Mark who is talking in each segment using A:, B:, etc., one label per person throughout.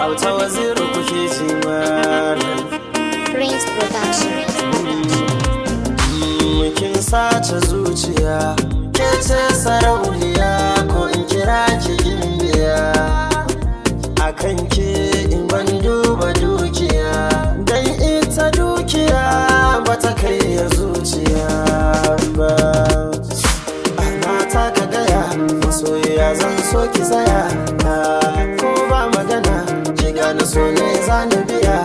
A: Auta Waziri kuke ji malam.
B: Prince Production.
A: Kin sace zuciya, ke ce sarauniya ko in kira ki gimbiya. Akan ke in ban duba dukiya, dan ita dukiya bata kai ya zuciya ba. Ana taka gaya, masoyiya zan so ki tsaya. Ko ba magana, ki gane so ne zani biya.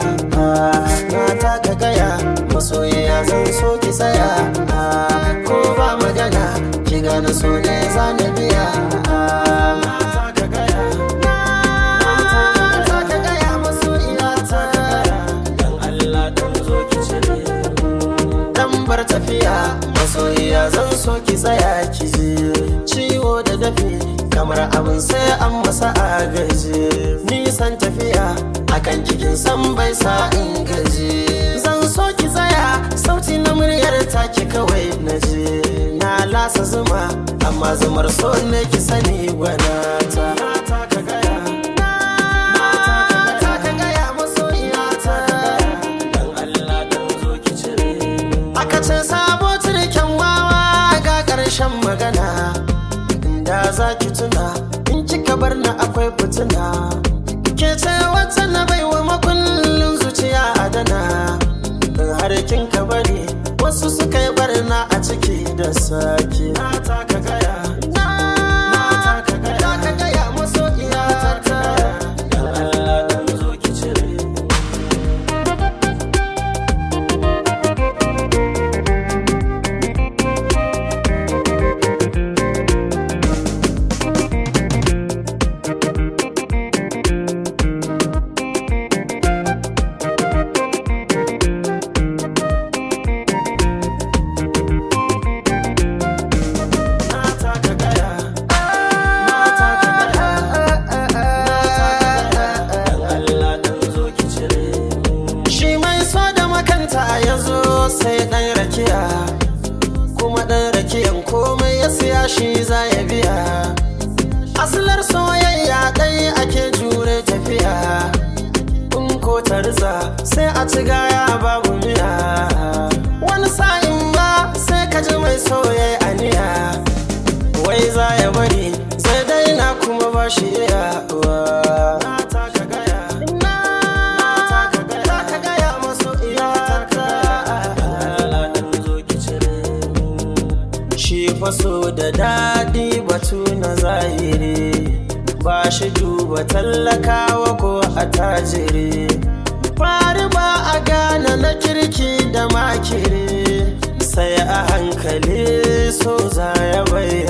A: Na taka gaya, masoyiya zan so ki tsaya. Ko ba magana, ki gane so ne zani biya. Na taka gaya, masoyiya ta. Dan Allah dan zo ki cire. Dan bar tafiya, masoyiya zan so ki tsaya ki je. Ciwo da dafi kamar abin sai an masa agaji. Nisan tafiya akan kikin san bai sa in gaji. Zan so ki tsaya, sauti na muryar take kawai na je. Na lasa zuma amma zumar so ne ki sani gwanata. Na taka gaya, masoyiya ta. Dan Allah dan zo ki cire. Aka ce sabo turken wawa ga ƙarshen magana. Da za ki tuna in kika bar na akwai fitina. Ke ce wata na baiwa makullin zuciya adana. Har kin ka bari wasu suka yi barna a ciki da sake. Na taka gaya, masoyiya ta. Dan Allah dan zo ki cire. A yanzu sai ɗan rakiya, kuma ɗan rakiyan komai ya siya shi za ya biya. Asalar soyayya ɗai ake jure tafiya. In ko tarza sai a ci gaya babu miya. Wani sa'in ma sai ka ji mai soyayya aniya. Wai za ya bari zai daina kuma ba shi iyawa. Shi faso da daɗi batu na zahiri, ba shi duba tallakawa ko attajiri. Fari ba a gane na kirki da makiri, sai a hankali so za ya bayyana.